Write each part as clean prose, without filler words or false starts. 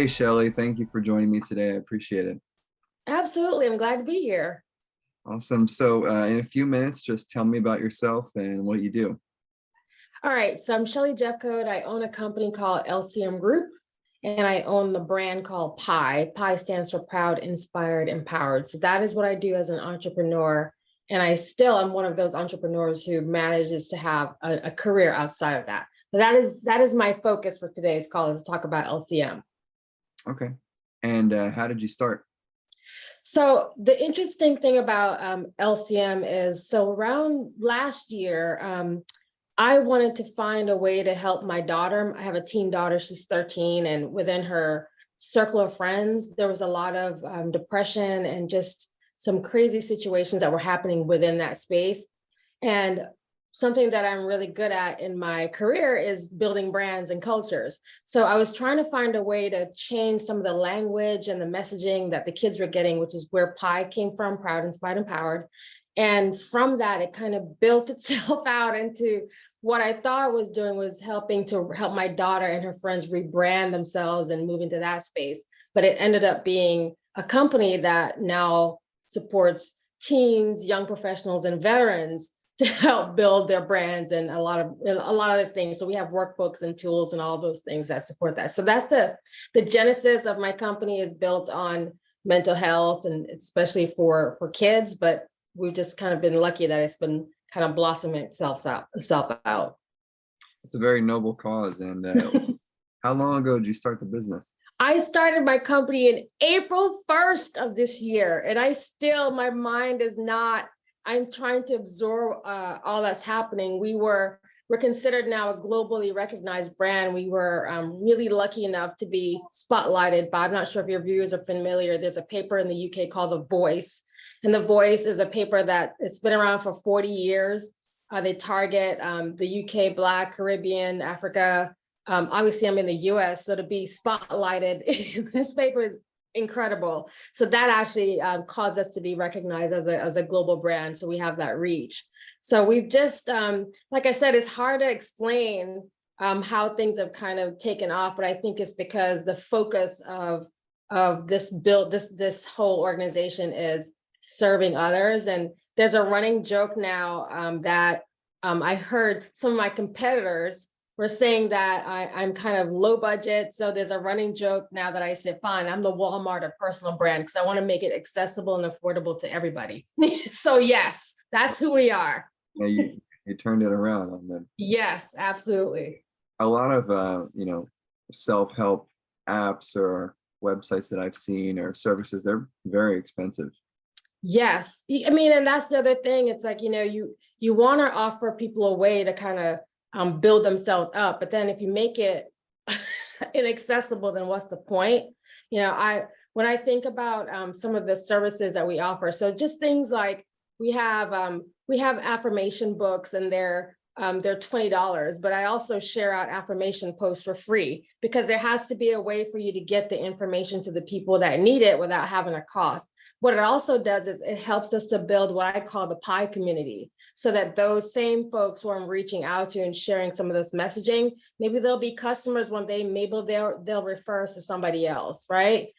Hey, Shelley, thank you for joining me today. I appreciate it. Absolutely. I'm glad to be here. Awesome. So, in a few minutes, just tell me about yourself and what you do. All right. So I'm Shelley Jeffcoat. I own a company called LCM Group, and I own the brand called Pi. Pi stands for Proud, Inspired, Empowered. So that is what I do as an entrepreneur. And I still am one of those entrepreneurs who manages to have a career outside of that. But that is my focus for today's call, is to talk about LCM. Okay. And how did you start? So the interesting thing about LCM is, so around last year, I wanted to find a way to help my daughter. I have a teen daughter, she's 13, and within her circle of friends, there was a lot of depression and just some crazy situations that were happening within that space. And something that I'm really good at in my career is building brands and cultures. So I was trying to find a way to change some of the language and the messaging that the kids were getting, which is where Pi came from, Proud, Inspired, Empowered. And from that, it kind of built itself out into what I thought I was doing, was helping to help my daughter and her friends rebrand themselves and move into that space. But it ended up being a company that now supports teens, young professionals, and veterans to help build their brands and a lot of the things. So we have workbooks and tools and all those things that support that. So that's the genesis of my company, is built on mental health, and especially for kids. But we've just kind of been lucky that it's been kind of blossoming itself out. It's a very noble cause. And how long ago did you start the business? I started my company in April 1st of this year, and my mind is not, I'm trying to absorb all that's happening. We're considered now a globally recognized brand. We were really lucky enough to be spotlighted by, I'm not sure if your viewers are familiar, there's a paper in the UK called The Voice. And The Voice is a paper that it's been around for 40 years. They target the UK, Black, Caribbean, Africa. Obviously, I'm in the US, so to be spotlighted in this paper is incredible. So that actually caused us to be recognized as a global brand. So we have that reach. So we've just, like I said, it's hard to explain how things have kind of taken off, but I think it's because the focus of this whole organization is serving others. And there's a running joke now that I heard some of my competitors were saying that I'm kind of low budget. So there's a running joke now that I say, fine, I'm the Walmart of personal brand, because I want to make it accessible and affordable to everybody. So yes, that's who we are. Yeah, you turned it around on them. Yes, absolutely. A lot of self-help apps or websites that I've seen, or services, they're very expensive. Yes. I mean, and that's the other thing. It's like, you want to offer people a way to kind of build themselves up, but then if you make it inaccessible, then what's the point? When I think about some of the services that we offer, so just things like we have affirmation books, and they're $20, but I also share out affirmation posts for free, because there has to be a way for you to get the information to the people that need it without having a cost. What it also does is it helps us to build what I call the Pi community, so that those same folks who I'm reaching out to and sharing some of this messaging, maybe they'll be customers one day, maybe they'll refer us to somebody else, right?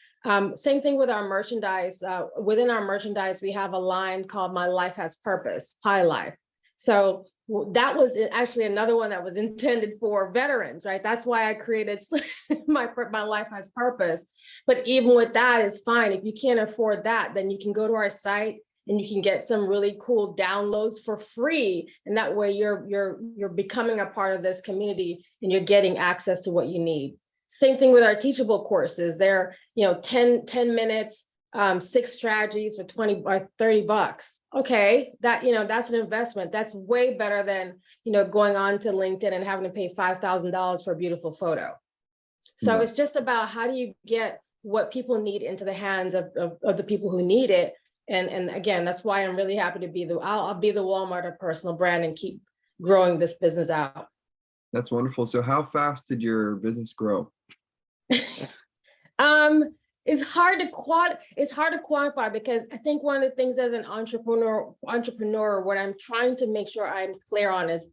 Same thing with our merchandise. Within our merchandise, we have a line called My Life Has Purpose, Pi Life. So that was actually another one that was intended for veterans, right? That's why I created my Life Has Purpose. But even with that is fine. If you can't afford that, then you can go to our site and you can get some really cool downloads for free. And that way you're becoming a part of this community, and you're getting access to what you need. Same thing with our teachable courses. They're 10 minutes, 6 strategies for 20 or $30. Okay, that's an investment. That's way better than going on to LinkedIn and having to pay $5,000 for a beautiful photo. So It's just about, how do you get what people need into the hands of the people who need it. And again, that's why I'm really happy to I'll be the Walmart of personal brand and keep growing this business out. That's wonderful. So how fast did your business grow? It's hard to quantify, because I think one of the things as an entrepreneur, what I'm trying to make sure I'm clear on is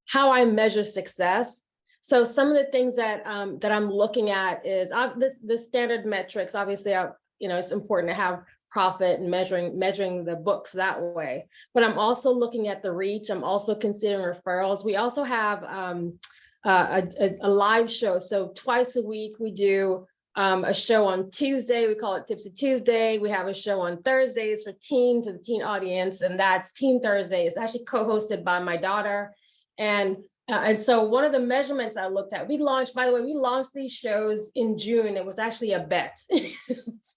how I measure success. So some of the things that that I'm looking at is the standard metrics. Obviously, it's important to have profit and measuring the books that way. But I'm also looking at the reach. I'm also considering referrals. We also have a live show. So twice a week we do a show on Tuesday. We call it Tipsy Tuesday. We have a show on Thursdays for the teen audience, and that's Teen Thursday. It's actually co-hosted by my daughter. And so one of the measurements I looked at, we launched these shows in June. It was actually a bet.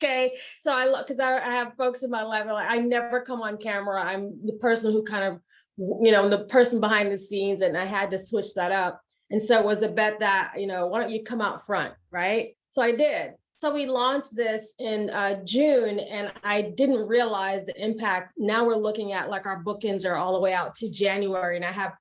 Okay. So because I have folks in my life, like, I never come on camera. I'm the person who kind of, the person behind the scenes, and I had to switch that up. And so it was a bet that, why don't you come out front, right? So I did. So we launched this in June, and I didn't realize the impact. Now we're looking at, like, our bookings are all the way out to January, and I have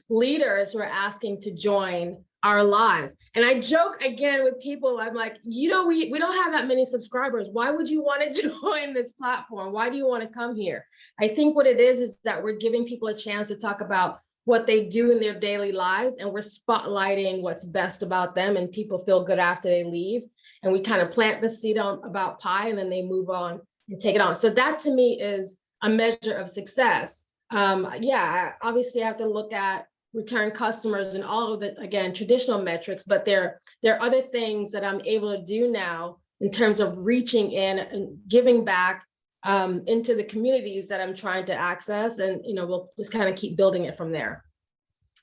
leaders who are asking to join our lives. And I joke again with people, I'm like, we don't have that many subscribers. Why would you want to join this platform? Why do you want to come here? I think what it is that we're giving people a chance to talk about what they do in their daily lives, and we're spotlighting what's best about them, and people feel good after they leave. And we kind of plant the seed about pie, and then they move on and take it on. So that to me is a measure of success. Obviously I have to look at return customers and all of the, again, traditional metrics, but there are other things that I'm able to do now in terms of reaching in and giving back into the communities that I'm trying to access, and we'll just kind of keep building it from there.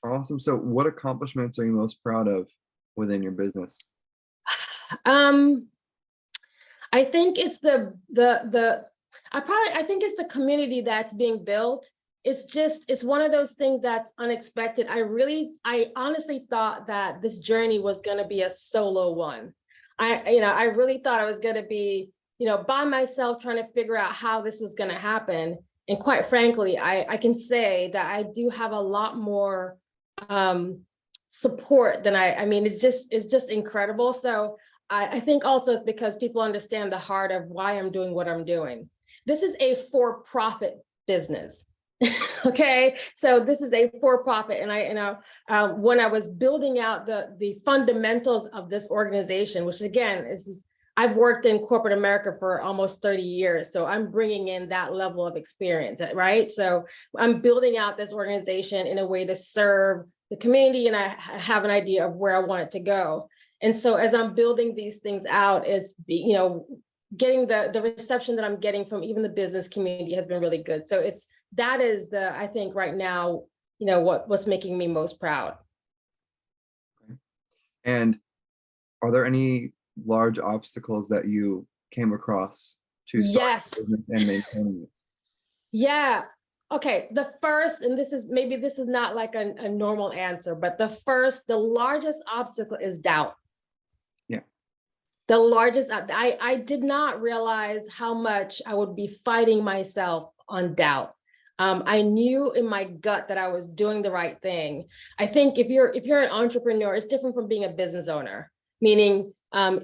Awesome. So what accomplishments are you most proud of within your business? I think it's I think it's the community that's being built. It's one of those things that's unexpected. I honestly thought that this journey was going to be a solo one. I really thought I was going to be, by myself, trying to figure out how this was going to happen. And quite frankly, I can say that I do have a lot more support than it's just incredible. So I think also it's because people understand the heart of why I'm doing what I'm doing. This is a for-profit business. Okay, so this is a for-profit, and when I was building out the fundamentals of this organization, which again I've worked in corporate America for almost 30 years, so I'm bringing in that level of experience, right? So I'm building out this organization in a way to serve the community, and I have an idea of where I want it to go. And so as I'm building these things out, it's getting the reception that I'm getting from even the business community has been really good. So that is I think right now, what's making me most proud. And are there any large obstacles that you came across to start Yes. business and maintaining it? Yeah. Okay. The first, and this is not like a normal answer, but the largest obstacle is doubt. Yeah. The largest, I did not realize how much I would be fighting myself on doubt. I knew in my gut that I was doing the right thing. I think if you're an entrepreneur, it's different from being a business owner, meaning,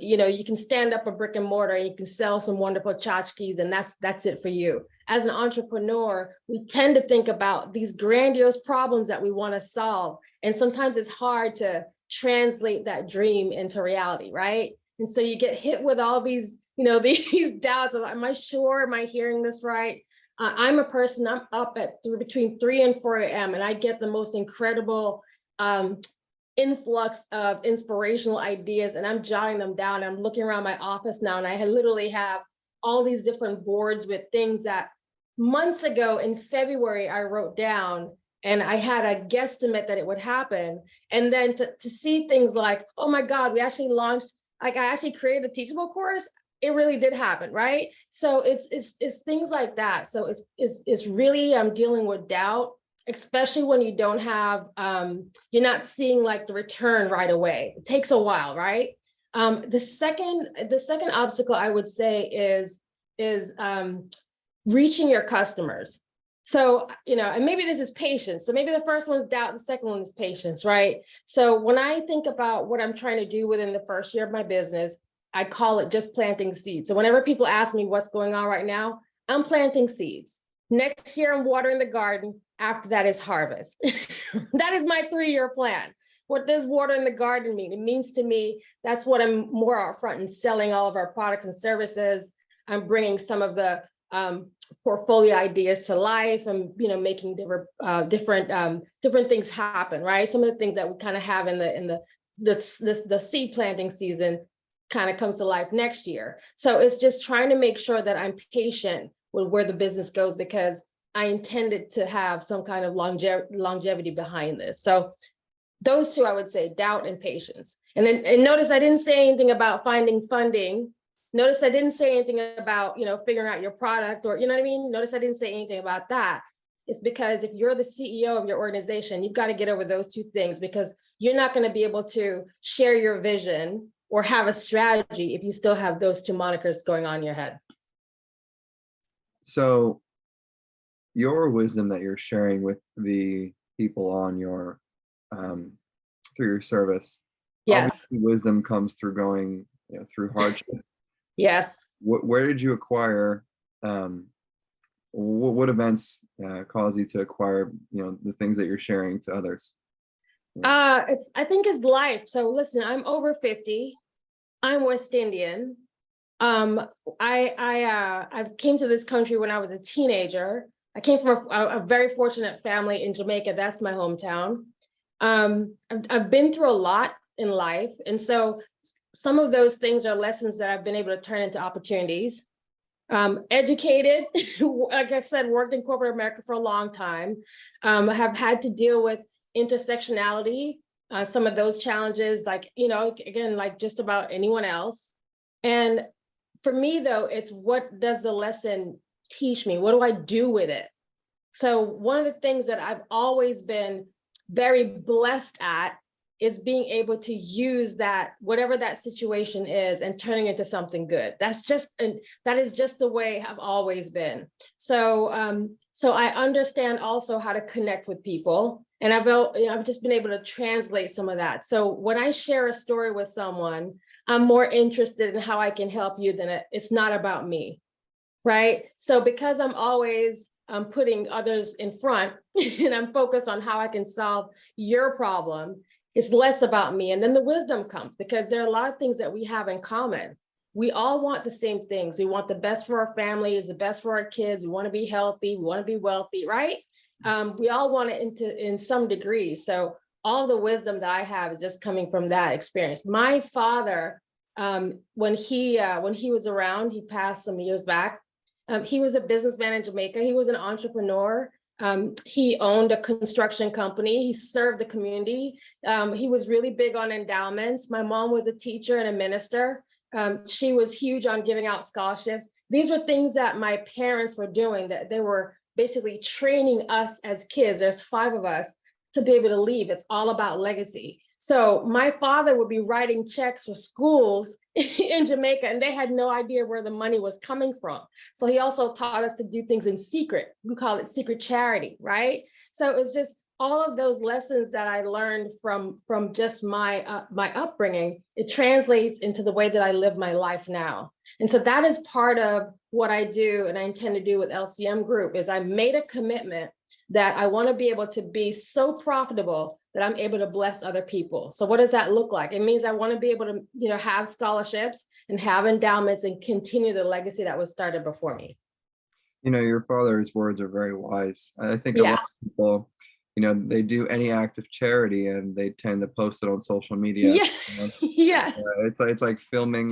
you can stand up a brick and mortar, you can sell some wonderful tchotchkes, and that's it for you. As an entrepreneur, we tend to think about these grandiose problems that we want to solve. And sometimes it's hard to translate that dream into reality, right? And so you get hit with all these, these doubts of, am I sure? Am I hearing this right? I'm a person, I'm up at between 3 and 4 a.m. and I get the most incredible influx of inspirational ideas, and I'm jotting them down. I'm looking around my office now, and I literally have all these different boards with things that months ago in February I wrote down, and I had a guesstimate that it would happen. And then to see things like, oh my God, we actually launched, like I actually created a Teachable course. It really did happen, right? So it's things like that. So it's really dealing with doubt, especially when you don't have, you're not seeing like the return right away. It takes a while, right? The second obstacle I would say is reaching your customers. So, and maybe this is patience. So maybe the first one is doubt, the second one is patience, right? So when I think about what I'm trying to do within the first year of my business, I call it just planting seeds. So whenever people ask me what's going on right now, I'm planting seeds. Next year, I'm watering the garden. After that is harvest. That is my 3-year plan. what does water in the garden mean? It means to me, that's what I'm more out front and selling all of our products and services. I'm bringing some of the portfolio ideas to life and, making different things happen, right? Some of the things that we kind of have in the seed planting season kind of comes to life next year. So it's just trying to make sure that I'm patient with where the business goes, because I intended to have some kind of longevity behind this. So those two, I would say, doubt and patience. And notice I didn't say anything about finding funding. Notice I didn't say anything about, figuring out your product, or, you know what I mean? Notice I didn't say anything about that. It's because if you're the CEO of your organization, you've got to get over those two things, because you're not going to be able to share your vision or have a strategy if you still have those two monikers going on in your head. So your wisdom that you're sharing with the people on your through your service, Yes. obviously wisdom comes through going through hardship. Yes. Where did you acquire what events cause you to acquire the things that you're sharing to others? I think it's life. So listen, I'm over 50. I'm West Indian. I came to this country when I was a teenager. I came from a very fortunate family in Jamaica. That's my hometown. I've been through a lot in life. And so some of those things are lessons that I've been able to turn into opportunities. Educated, like I said, worked in corporate America for a long time. Have had to deal with intersectionality, some of those challenges, like, again, like just about anyone else. And for me, though, it's what does the lesson teach me? What do I do with it? So one of the things that I've always been very blessed at is being able to use that, whatever that situation is, and turning it into something good. That is just the way I've always been. So, so I understand also how to connect with people, and I've just been able to translate some of that. So when I share a story with someone, I'm more interested in how I can help you than it's not about me, right? So because I'm always putting others in front and I'm focused on how I can solve your problem, it's less about me. And then the wisdom comes, because there are a lot of things that we have in common. We all want the same things. We want the best for our families, the best for our kids. We want to be healthy. We want to be wealthy, right? We all want it in some degree. So all the wisdom that I have is just coming from that experience. My father, when he was around, he passed some years back. He was a businessman in Jamaica. He was an entrepreneur. He owned a construction company. He served the community. He was really big on endowments. My mom was a teacher and a minister. She was huge on giving out scholarships. These were things that my parents were doing, that they were basically training us as kids. There's 5 of us to be able to leave. It's all about legacy. So my father would be writing checks for schools in Jamaica, and they had no idea where the money was coming from. So he also taught us to do things in secret. We call it secret charity, right? So it's just all of those lessons that I learned from just my my upbringing. It translates into the way that I live my life now. And so that is part of what I do, and I intend to do with LCM Group, is I made a commitment that I want to be able to be so profitable that I'm able to bless other people. So what does that look like? It means I want to be able to, have scholarships and have endowments and continue the legacy that was started before me. Your father's words are very wise. I think a lot of people, they do any act of charity and they tend to post it on social media. Yeah. Yes. It's like filming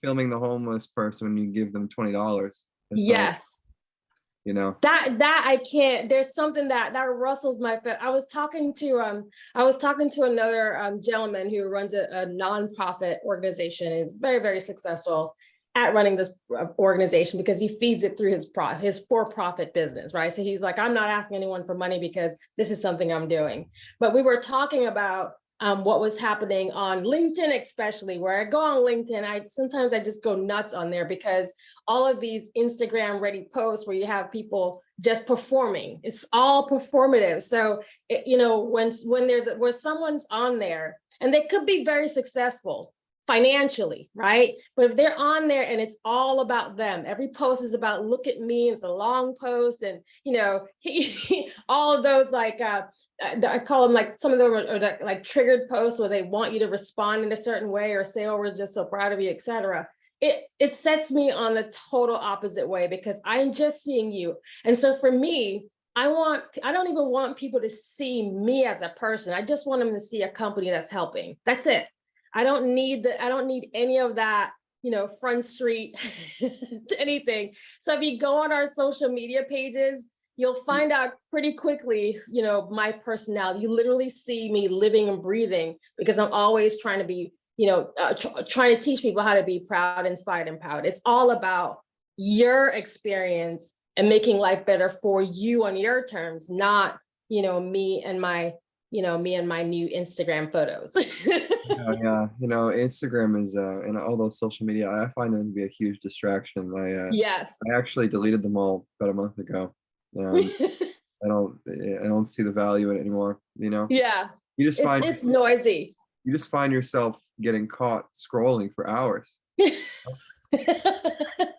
filming the homeless person when you give them $20. Yes. That I can't. There's something that rustles my foot. I was talking to another gentleman who runs a nonprofit organization and is very, very successful at running this organization, because he feeds it through his for-profit business, right? So he's like, I'm not asking anyone for money because this is something I'm doing. But we were talking about what was happening on LinkedIn, especially, where I go on LinkedIn, sometimes I just go nuts on there, because all of these Instagram ready posts where you have people just performing, it's all performative. So, when someone's on there, and they could be very successful, financially, right? But if they're on there and it's all about them, every post is about look at me, it's a long post, and all of those like I call them like some of them are like triggered posts where they want you to respond in a certain way or say, oh, we're just so proud of you, etc. It sets me on the total opposite way because I'm just seeing you. And so for me, I don't even want people to see me as a person. I just want them to see a company that's helping. That's it. I don't need any of that, front street anything. So if you go on our social media pages, you'll find out pretty quickly, my personality. You literally see me living and breathing because I'm always trying to be, trying to teach people how to be proud, inspired, and empowered. It's all about your experience and making life better for you on your terms, not, me and my new Instagram photos. Yeah. Instagram is and all those social media, I find them to be a huge distraction. Yes. I actually deleted them all about a month ago. I don't see the value in it anymore. Yeah. You just find It's noisy. you just find yourself getting caught scrolling for hours.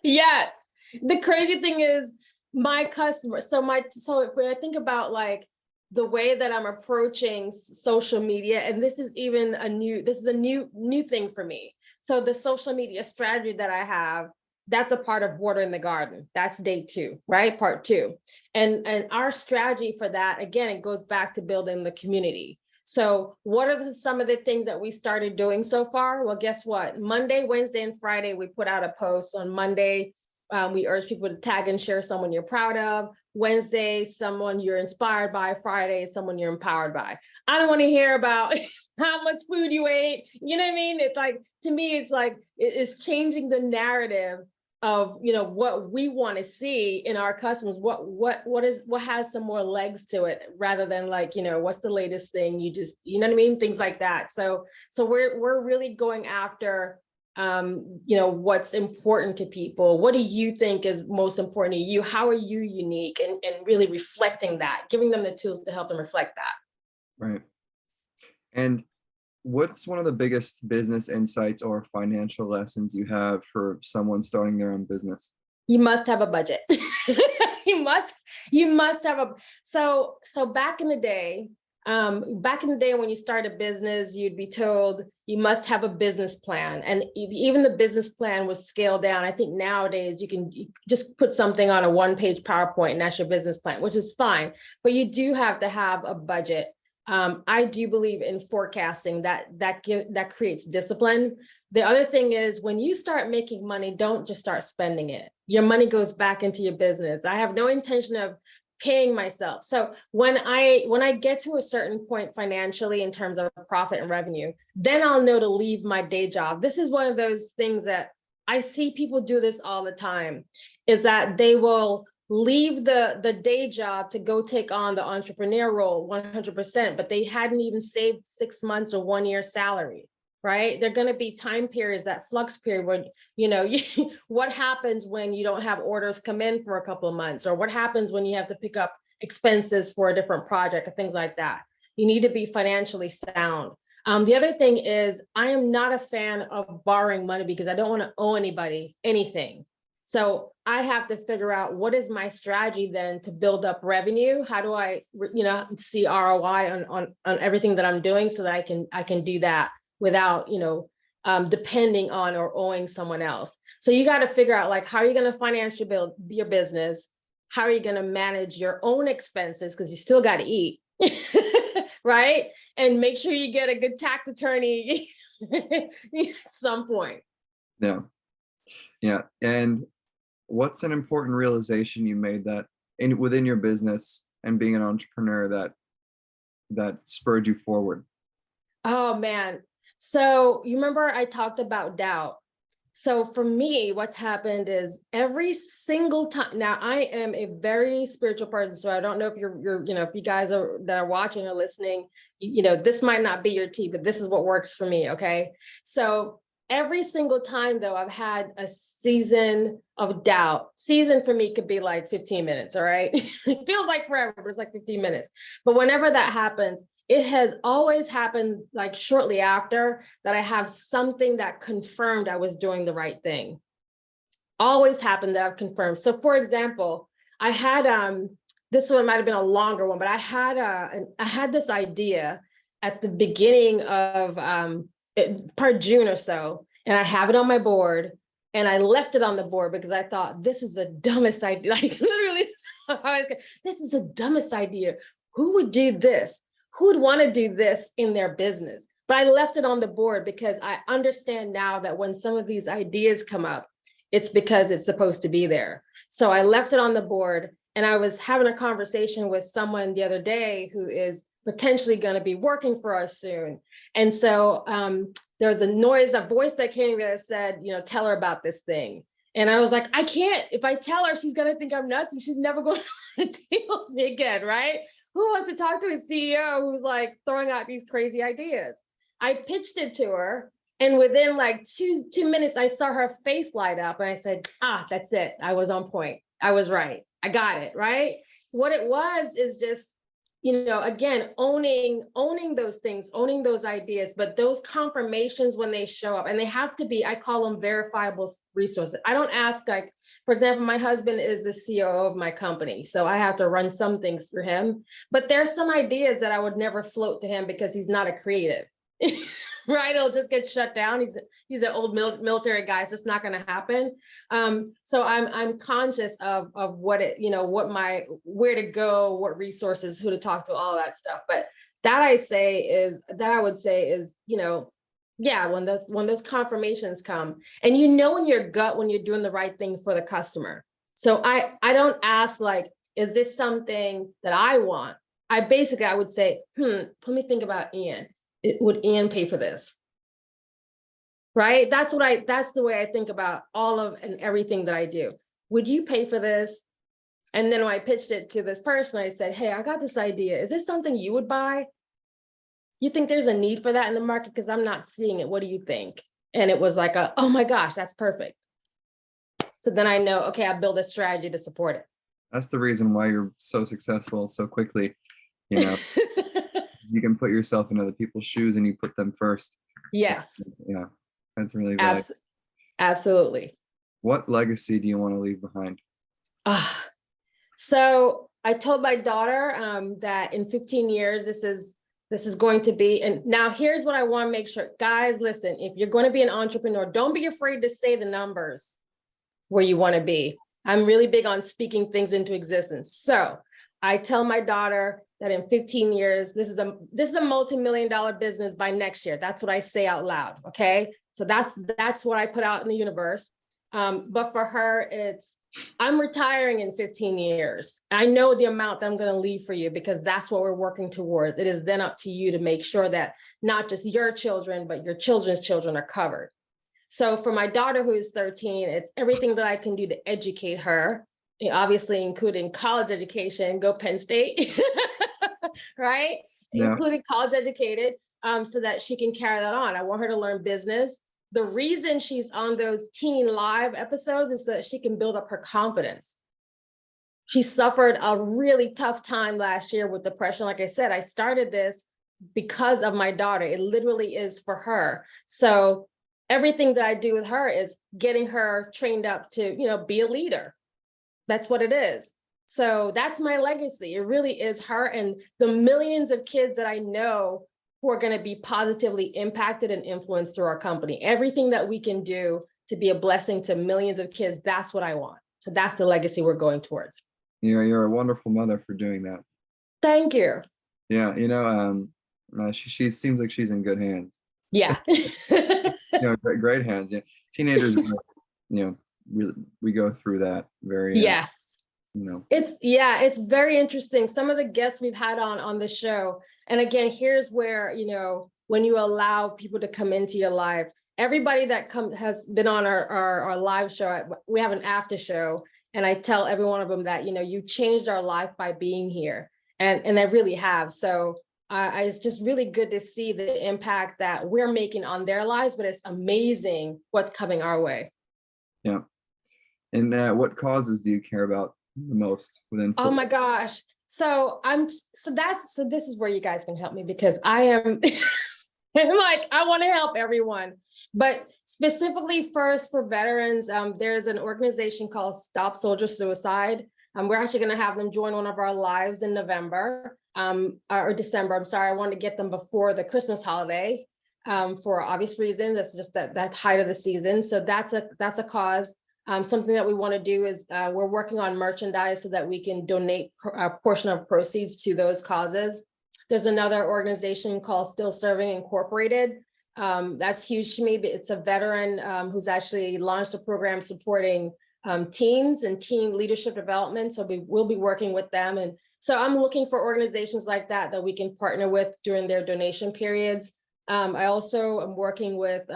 Yes. The crazy thing is my customers. So when I think about like the way that I'm approaching social media, and this is a new thing for me. So the social media strategy that I have, that's a part of watering the garden. That's day 2, right? Part 2. And our strategy for that, again, it goes back to building the community. So what are some of the things that we started doing so far? Well, guess what? Monday, Wednesday, and Friday, we put out a post. On Monday, we urge people to tag and share someone you're proud of. Wednesday, someone you're inspired by. Friday, someone you're empowered by. I don't want to hear about how much food you ate. You know what I mean? It's like, to me, it's like, it's changing the narrative of, what we want to see in our customers, what has some more legs to it, rather than like, what's the latest thing, you know what I mean? Things like that. So we're really going after, what's important to people. What do you think is most important to you? How are you unique? And really reflecting that, giving them the tools to help them reflect that. Right. And what's one of the biggest business insights or financial lessons you have for someone starting their own business? You must have a budget. you must have so back in the day, when you start a business, you'd be told you must have a business plan. And even the business plan was scaled down. I think nowadays you just put something on a 1-page PowerPoint and that's your business plan, which is fine. But you do have to have a budget. I do believe in forecasting that creates discipline. The other thing is, when you start making money, don't just start spending it. Your money goes back into your business. I have no intention of paying myself. So when I get to a certain point financially in terms of profit and revenue, then I'll know to leave my day job. This is one of those things that I see people do this all the time, is that they will leave the day job to go take on the entrepreneur role 100%, but they hadn't even saved 6 months or 1 year salary, right? They're going to be time periods, that flux period where, what happens when you don't have orders come in for a couple of months, or what happens when you have to pick up expenses for a different project or things like that. You need to be financially sound. The other thing is, I am not a fan of borrowing money because I don't want to owe anybody anything. So I have to figure out, what is my strategy then to build up revenue? How do I, see ROI on everything that I'm doing, so that I can do that without, depending on or owing someone else. So you got to figure out, like, how are you going to finance your business? How are you going to manage your own expenses? Because you still got to eat, right? And make sure you get a good tax attorney at some point. Yeah. Yeah. And what's an important realization you made that within your business and being an entrepreneur that spurred you forward? Oh man. So you remember I talked about doubt. So for me, what's happened is, every single time, now I am a very spiritual person, so I don't know if you're if you guys that are watching or listening, this might not be your tea, but this is what works for me. Okay. So every single time though, I've had a season of doubt. Season for me could be like 15 minutes. All right. It feels like forever, but it's like 15 minutes. But whenever that happens, it has always happened like shortly after that I have something that confirmed I was doing the right thing. Always happened that I've confirmed. So for example, I had this one might have been a longer one, but I had this idea at the beginning of part June or so, and I have it on my board, and I left it on the board because I thought this is the dumbest idea. Like literally, this is the dumbest idea. Who would do this? Who would want to do this in their business? But I left it on the board because I understand now that when some of these ideas come up, it's because it's supposed to be there. So I left it on the board, and I was having a conversation with someone the other day who is potentially going to be working for us soon. And so there was a voice that came that said, tell her about this thing. And I was like, I can't. If I tell her, she's going to think I'm nuts and she's never going to deal with me again, right? Who wants to talk to a CEO who's like throwing out these crazy ideas? I pitched it to her, and within like two minutes, I saw her face light up, and I said, that's it. I was on point. I was right. I got it, right? What it was is just, again, owning those things, owning those ideas, but those confirmations when they show up, and they have to be, I call them verifiable resources. I don't ask, like, for example, my husband is the COO of my company, so I have to run some things through him, but there's some ideas that I would never float to him because he's not a creative. Right, it'll just get shut down. He's an old military guy, so it's not going to happen. So I'm conscious of what it, where to go, what resources, who to talk to, all that stuff. But that I would say is, yeah, when those confirmations come, and in your gut when you're doing the right thing for the customer. So I don't ask like, is this something that I want? I would say, let me think about Ian. Would Ian pay for this? Right? That's the way I think about all of and everything that I do. Would you pay for this? And then when I pitched it to this person, I said, hey, I got this idea. Is this something you would buy? You think there's a need for that in the market? Because I'm not seeing it. What do you think? And it was like, oh my gosh, that's perfect. So then I know, okay, I build a strategy to support it. That's the reason why you're so successful so quickly. You can put yourself in other people's shoes and you put them first. Yes. Yeah, that's really valuable. Absolutely. What legacy do you want to leave behind? So I told my daughter that in 15 years, this is going to be, and now here's what I want to make sure, guys, listen, if you're going to be an entrepreneur, don't be afraid to say the numbers where you want to be. I'm really big on speaking things into existence. So I tell my daughter that in 15 years, this is a multi-million-dollar business by next year. That's what I say out loud. Okay. So that's what I put out in the universe. But for her, it's, I'm retiring in 15 years. I know the amount that I'm going to leave for you because that's what we're working towards. It is then up to you to make sure that not just your children, but your children's children are covered. So for my daughter, who is 13, it's everything that I can do to educate her, obviously including college education, go Penn State, right? Yeah. Including college educated, so that she can carry that on. I want her to learn business. The reason she's on those teen live episodes is so that she can build up her confidence. She suffered a really tough time last year with depression. Like I said, I started this because of my daughter. It literally is for her. So everything that I do with her is getting her trained up to, be a leader. That's what it is. So that's my legacy. It really is her and the millions of kids that I know who are going to be positively impacted and influenced through our company. Everything that we can do to be a blessing to millions of kids, that's what I want. So that's the legacy we're going towards. You're a wonderful mother for doing that. Thank you. Yeah, she seems like she's in good hands. Yeah. Great hands. Yeah, teenagers, really, we go through that very. Yes. It's very interesting. Some of the guests we've had on the show, and again, here's where, when you allow people to come into your life, everybody that has been on our live show, we have an after show, and I tell every one of them that, you changed our life by being here, and they really have. So it's just really good to see the impact that we're making on their lives, but it's amazing what's coming our way. Yeah. And what causes do you care about the most within? Oh my gosh. So this is where you guys can help me, because I am I'm like, I want to help everyone, but specifically first for veterans, there's an organization called Stop Soldier Suicide. We're actually going to have them join one of our lives in November, or December. I'm sorry, I wanted to get them before the Christmas holiday, for obvious reasons. That's just that height of the season. So that's a cause. Something that we want to do is we're working on merchandise so that we can donate a portion of proceeds to those causes. There's another organization called Still Serving Incorporated. That's huge to me, but it's a veteran who's actually launched a program supporting teens and teen leadership development. So we'll be working with them. And so I'm looking for organizations like that we can partner with during their donation periods. I also am working with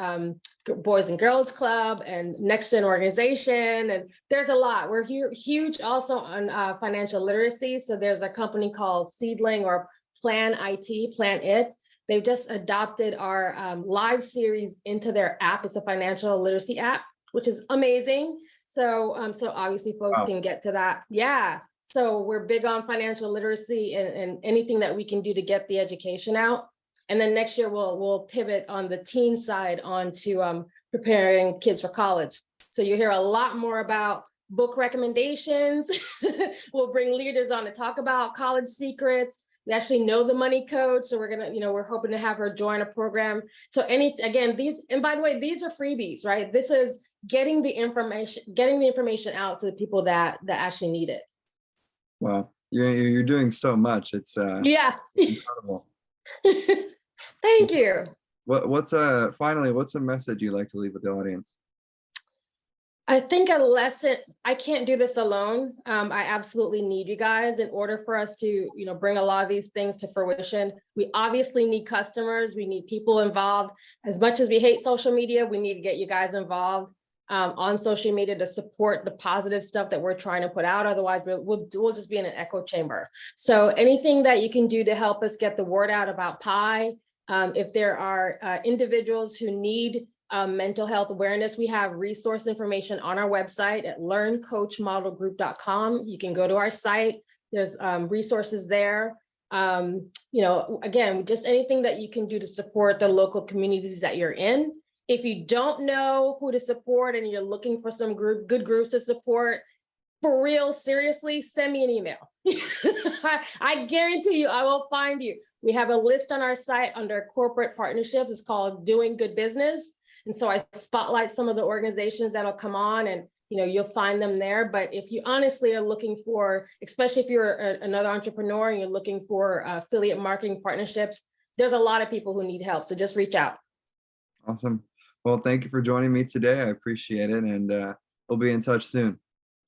Boys and Girls Club and Next Gen Organization, and there's a lot. We're huge also on financial literacy. So there's a company called Seedling or Plan It. They've just adopted our live series into their app. It's a financial literacy app, which is amazing. So, so obviously folks can get to that. Yeah. So we're big on financial literacy and anything that we can do to get the education out. And then next year we'll pivot on the teen side onto preparing kids for college. So you hear a lot more about book recommendations. We'll bring leaders on to talk about college secrets. We actually know the money code. So we're hoping to have her join a program. So these, and by the way, these are freebies, right? This is getting the information out to the people that actually need it. Wow, you're doing so much. It's yeah, incredible. Thank you. Finally, what's a message you'd like to leave with the audience? I think a lesson, I can't do this alone. I absolutely need you guys in order for us to, bring a lot of these things to fruition. We obviously need customers. We need people involved. As much as we hate social media, we need to get you guys involved on social media to support the positive stuff that we're trying to put out. Otherwise, we'll just be in an echo chamber. So anything that you can do to help us get the word out about PI, if there are individuals who need mental health awareness, we have resource information on our website at learncoachmodelgroup.com. You can go to our site. There's resources there. Again, just anything that you can do to support the local communities that you're in. If you don't know who to support and you're looking for some good groups to support, for real, seriously, send me an email. I guarantee you, I will find you. We have a list on our site under corporate partnerships. It's called Doing Good Business. And so I spotlight some of the organizations that'll come on, and you'll find them there. But if you honestly are looking for, especially if you're another entrepreneur and you're looking for affiliate marketing partnerships, there's a lot of people who need help. So just reach out. Awesome. Well, thank you for joining me today. I appreciate it. And we'll be in touch soon.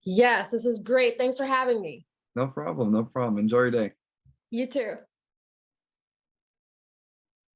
Yes, this is great. Thanks for having me. No problem. No problem. Enjoy your day. You too.